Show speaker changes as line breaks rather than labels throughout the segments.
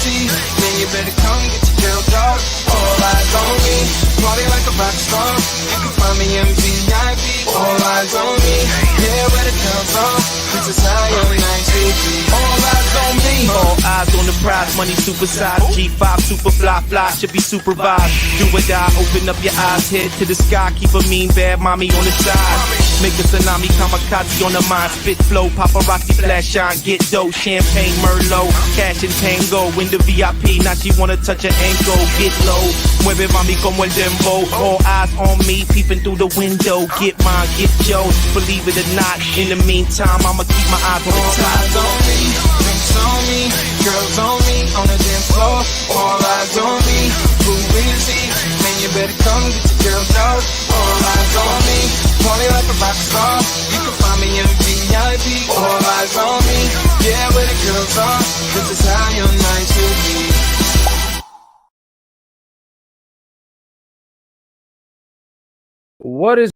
see, then you better come get your girl, dog. All eyes on me, party like a rock star. You can find me in VIP. All eyes on me, yeah, where the girls are. This is how your night should be. All eyes on me.
All eyes on the prize, money supersized. G5 super fly, should be supervised. Do or die, open up your eyes, head to the sky. Keep a mean bad mommy on the side. Make a tsunami, kamikaze on the mind. Spit flow, paparazzi flash shine. Get dough, champagne, Merlot. Cash and tango, in the VIP. Now she wanna touch her ankle. Get low, mueve mami como el dembow. All eyes on me, peeping through the window. Get mine, get yours, believe it or not. In the meantime, I'ma keep my eyes on the
All
top.
eyes on me, drinks on me, girls on me, on the dance floor. All eyes on me, who is he? Man, you better come get your girl, dog. All eyes on me, party like a rock star. You can find me in VIP. All eyes on me, yeah, where the girls are. This is how your night should be.
What is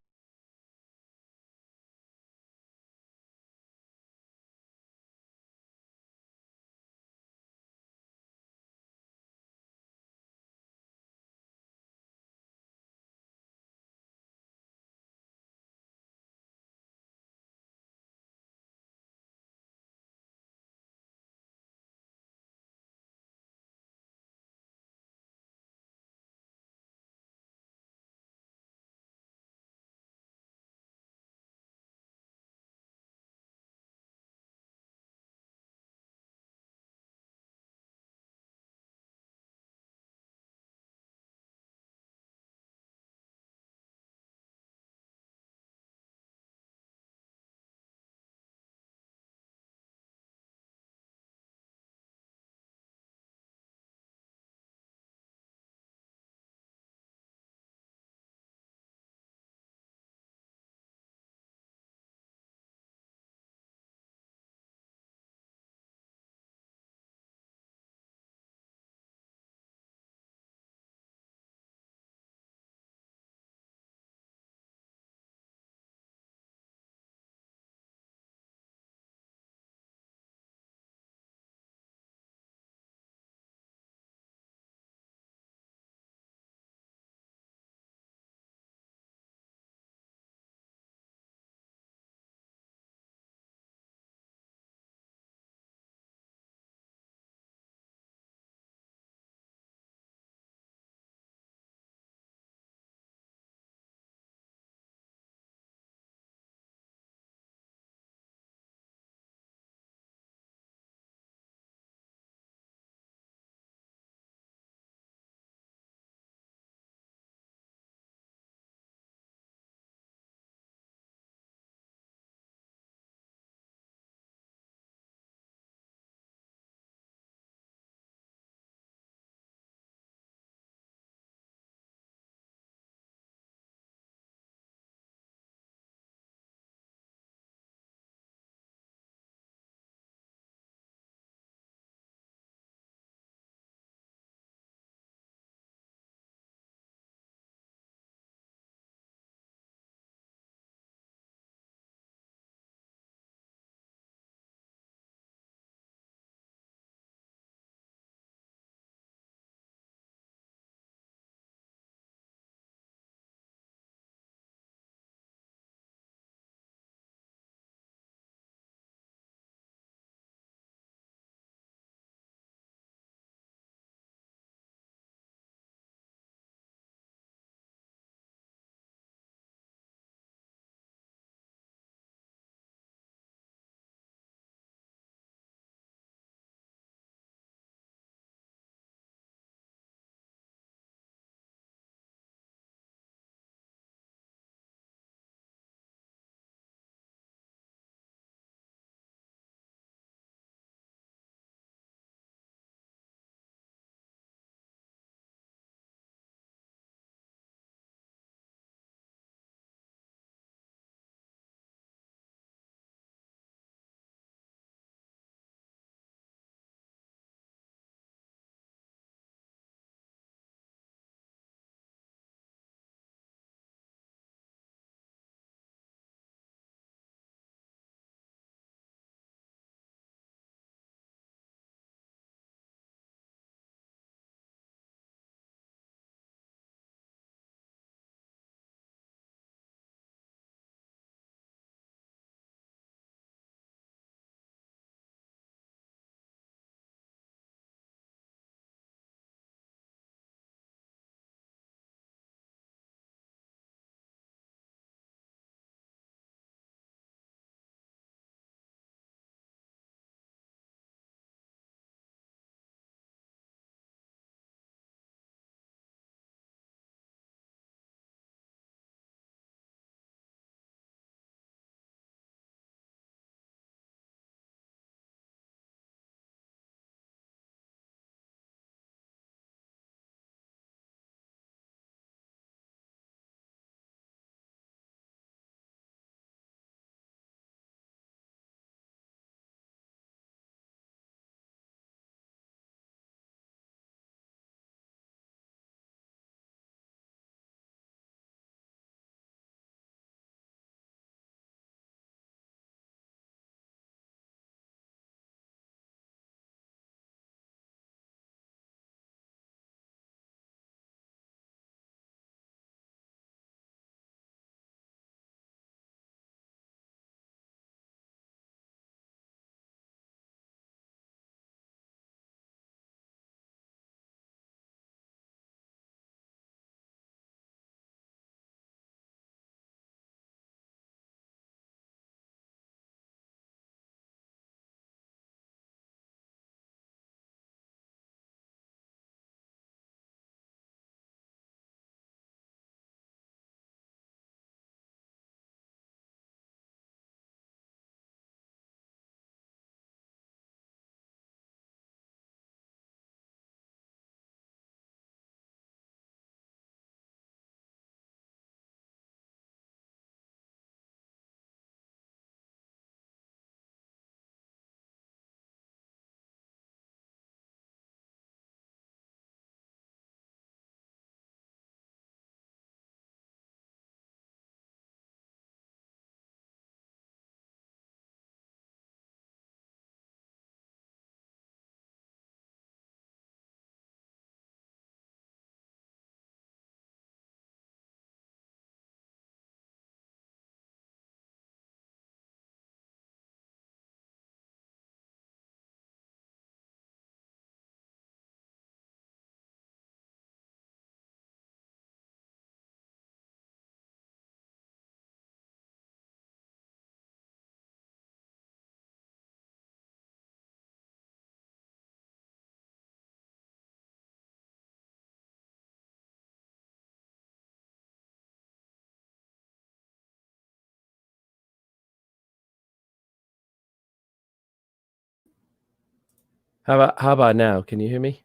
How about now? Can you hear me?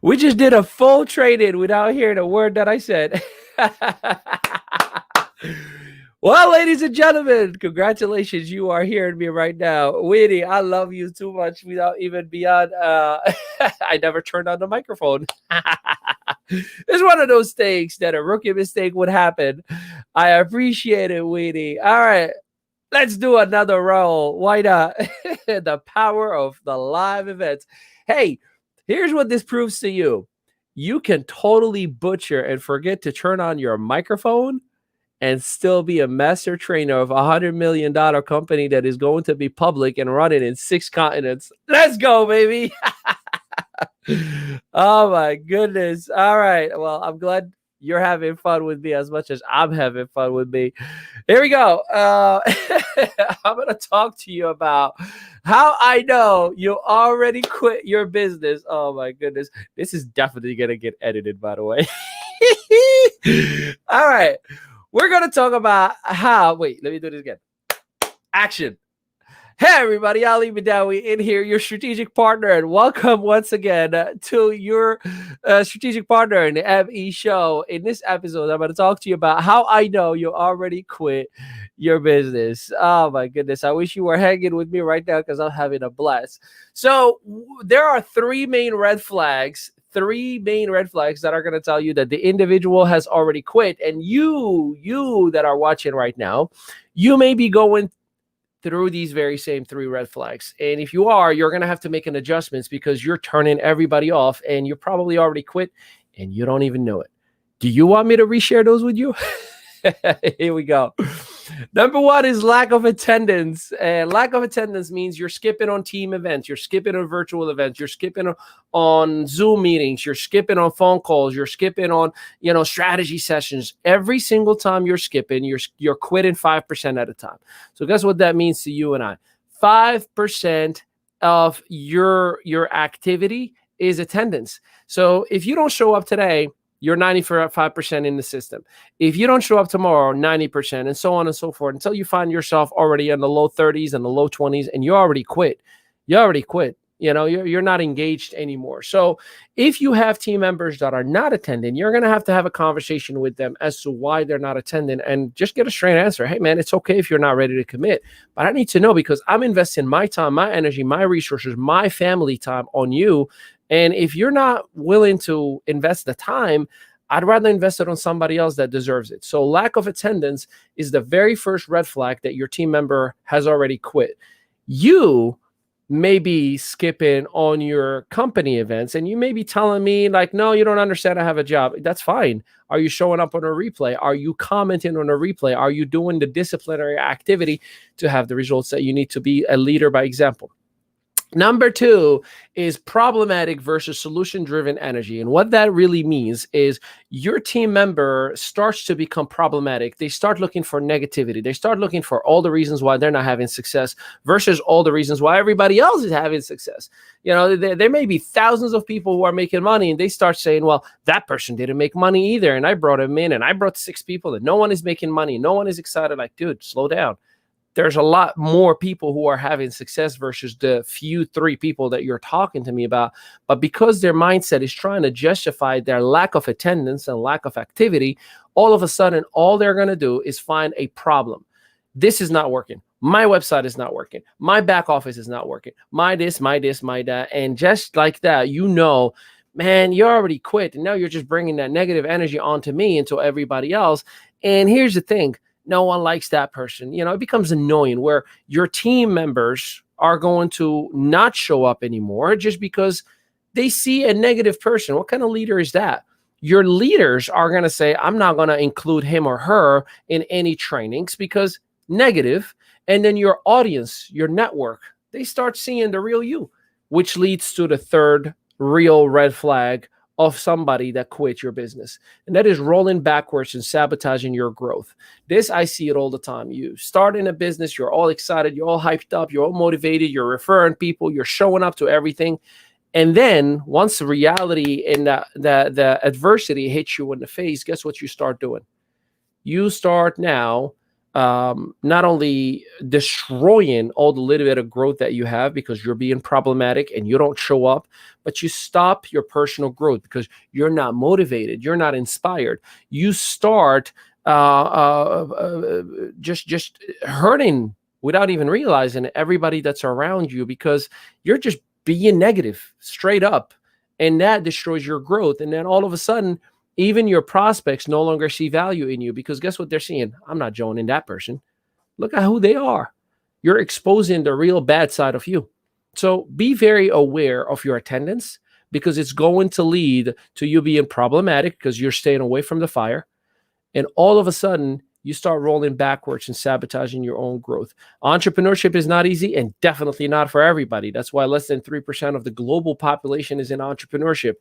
We just did a full trade-in without hearing a word that I said. Well, ladies and gentlemen, congratulations. You are hearing me right now. Winnie, I love you too much without even beyond. I never turned on the microphone. It's one of those things that a rookie mistake would happen. I appreciate it, Winnie. All right. Let's do another roll. Why not? The power of the live events. Hey, here's what this proves to you. You can totally butcher and forget to turn on your microphone and still be a master trainer of $100 million company that is going to be public and running in 6 continents. Let's go, baby. Oh my goodness. All right. Well, I'm glad you're having fun with me as much as I'm having fun with me. Here we go. I'm going to talk to you about how I know you already quit your business. Oh my goodness. This is definitely going to get edited, by the way. All right. We're going to talk about how, wait, let me do this again. Action. Hey everybody, Ali Badawi in here, your strategic partner, and welcome once again to your strategic partner in the ME show. In this episode, I'm going to talk to you about how I know you already quit your business. Oh my goodness, I wish you were hanging with me right now because I'm having a blast. So there are three main red flags that are going to tell you that the individual has already quit. And you that are watching right now, you may be going through these very same 3 red flags. And if you are, you're going to have to make an adjustments because you're turning everybody off and you're probably already quit and you don't even know it. Do you want me to reshare those with you? Here we go. Number 1 is lack of attendance. And lack of attendance means you're skipping on team events, you're skipping on virtual events, you're skipping on Zoom meetings, you're skipping on phone calls, you're skipping on, strategy sessions. Every single time you're skipping, you're quitting 5% at a time. So guess what that means to you and I? 5% of your activity is attendance. So if you don't show up today, you're 95% in the system. If you don't show up tomorrow, 90%, and so on and so forth, until you find yourself already in the low 30s and the low 20s, and you already quit. You're not engaged anymore. So if you have team members that are not attending, you're going to have a conversation with them as to why they're not attending and just get a straight answer. Hey, man, it's okay if you're not ready to commit, but I need to know because I'm investing my time, my energy, my resources, my family time on you. And if you're not willing to invest the time, I'd rather invest it on somebody else that deserves it. So lack of attendance is the very first red flag that your team member has already quit. You may be skipping on your company events and you may be telling me like, no, you don't understand. I have a job. That's fine. Are you showing up on a replay? Are you commenting on a replay? Are you doing the disciplinary activity to have the results that you need to be a leader by example? Number 2 is problematic versus solution-driven energy. And what that really means is your team member starts to become problematic. They start looking for negativity. They start looking for all the reasons why they're not having success versus all the reasons why everybody else is having success. There may be thousands of people who are making money and they start saying, well, that person didn't make money either. And I brought him in and I brought 6 people and no one is making money. No one is excited. Like, dude, slow down. There's a lot more people who are having success versus the few 3 people that you're talking to me about. But because their mindset is trying to justify their lack of attendance and lack of activity, all of a sudden, all they're going to do is find a problem. This is not working. My website is not working. My back office is not working. My this, my that. And just like that, man, you already quit. And now you're just bringing that negative energy onto me and to everybody else. And here's the thing. No one likes that person. It becomes annoying where your team members are going to not show up anymore just because they see a negative person. What kind of leader is that? Your leaders are going to say, I'm not going to include him or her in any trainings because negative. And then your audience, your network, they start seeing the real you, which leads to the third real red flag of somebody that quit your business. And that is rolling backwards and sabotaging your growth. This, I see it all the time. You start in a business, you're all excited, you're all hyped up, you're all motivated, you're referring people, you're showing up to everything. And then once the reality and the adversity hits you in the face, guess what you start doing? You start now not only destroying all the little bit of growth that you have because you're being problematic and you don't show up, but you stop your personal growth because you're not motivated, you're not inspired. You start just hurting without even realizing everybody that's around you because you're just being negative straight up, and that destroys your growth. And then all of a sudden, even your prospects no longer see value in you because guess what they're seeing? I'm not joining that person. Look at who they are. You're exposing the real bad side of you. So be very aware of your attendance because it's going to lead to you being problematic because you're staying away from the fire. And all of a sudden, you start rolling backwards and sabotaging your own growth. Entrepreneurship is not easy and definitely not for everybody. That's why less than 3% of the global population is in entrepreneurship.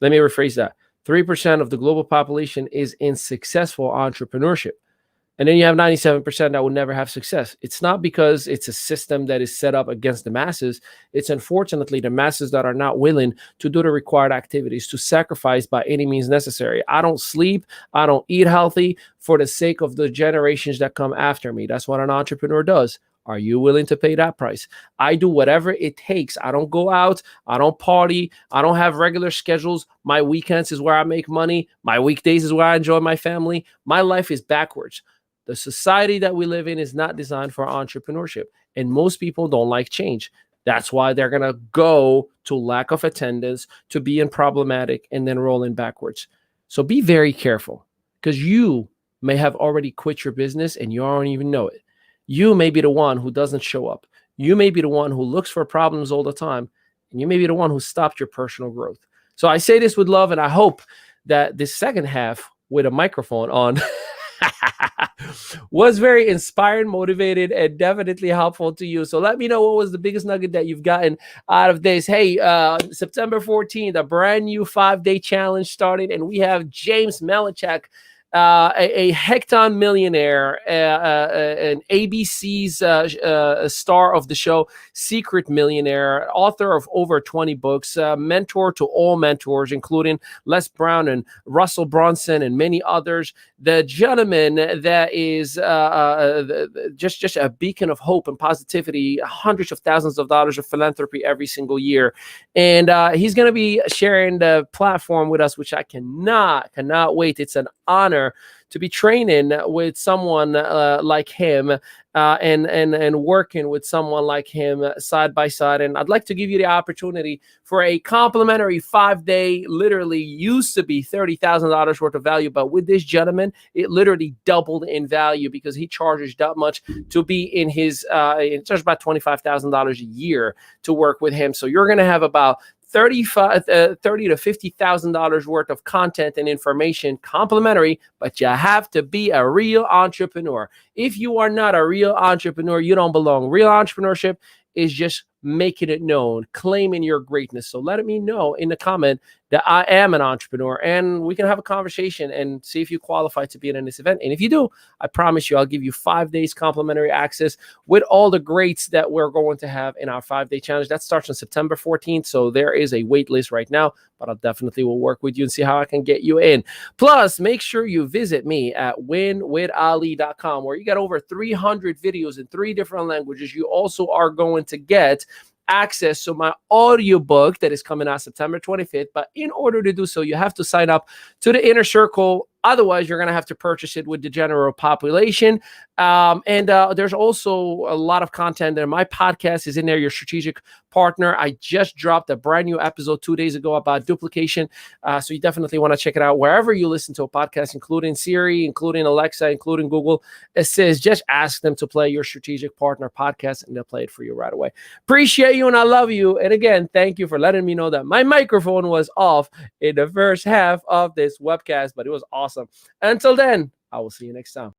Let me rephrase that. 3% of the global population is in successful entrepreneurship. And then you have 97% that will never have success. It's not because it's a system that is set up against the masses. It's unfortunately the masses that are not willing to do the required activities, to sacrifice by any means necessary. I don't sleep. I don't eat healthy for the sake of the generations that come after me. That's what an entrepreneur does. Are you willing to pay that price? I do whatever it takes. I don't go out. I don't party. I don't have regular schedules. My weekends is where I make money. My weekdays is where I enjoy my family. My life is backwards. The society that we live in is not designed for entrepreneurship. And most people don't like change. That's why they're going to go to lack of attendance, to being problematic, and then rolling backwards. So be very careful because you may have already quit your business and you don't even know it. You may be the one who doesn't show up. You may be the one who looks for problems all the time. And you may be the one who stopped your personal growth. So I say this with love, and I hope that this second half with a microphone on was very inspiring, motivated, and definitely helpful to you. So let me know what was the biggest nugget that you've gotten out of this. Hey, September 14th, a brand new 5-day challenge started, and we have James Melichek, a hecton millionaire, an ABC's star of the show, secret millionaire, author of over 20 books, mentor to all mentors, including Les Brown and Russell Brunson and many others. The gentleman that is just a beacon of hope and positivity, hundreds of thousands of dollars of philanthropy every single year. And he's going to be sharing the platform with us, which I cannot wait. It's an honor to be training with someone like him and working with someone like him side by side. And I'd like to give you the opportunity for a complimentary 5-day, literally used to be $30,000 worth of value. But with this gentleman, it literally doubled in value because he charges that much to be in his, it charges about $25,000 a year to work with him. So you're going to have about $30,000 to $50,000 worth of content and information complimentary, but you have to be a real entrepreneur. If you are not a real entrepreneur, you don't belong. Real entrepreneurship is just making it known, claiming your greatness. So let me know in the comment that I am an entrepreneur, and we can have a conversation and see if you qualify to be in this event. And if you do, I promise you, I'll give you 5 days complimentary access with all the greats that we're going to have in our 5-day challenge. That starts on September 14th. So there is a wait list right now, but I definitely will work with you and see how I can get you in. Plus, make sure you visit me at winwithali.com, where you got over 300 videos in 3 different languages. You also are going to get access to my audiobook that is coming out September 25th. But in order to do so, you have to sign up to the Inner Circle. Otherwise, you're going to have to purchase it with the general population. And there's also a lot of content there. My podcast is in there, Your Strategic Partner. I just dropped a brand new episode 2 days ago about duplication. So you definitely want to check it out wherever you listen to a podcast, including Siri, including Alexa, including Google Assist. Just ask them to play Your Strategic Partner podcast, and they'll play it for you right away. Appreciate you, and I love you. And again, thank you for letting me know that my microphone was off in the first half of this webcast, but it was awesome. Until then, I will see you next time.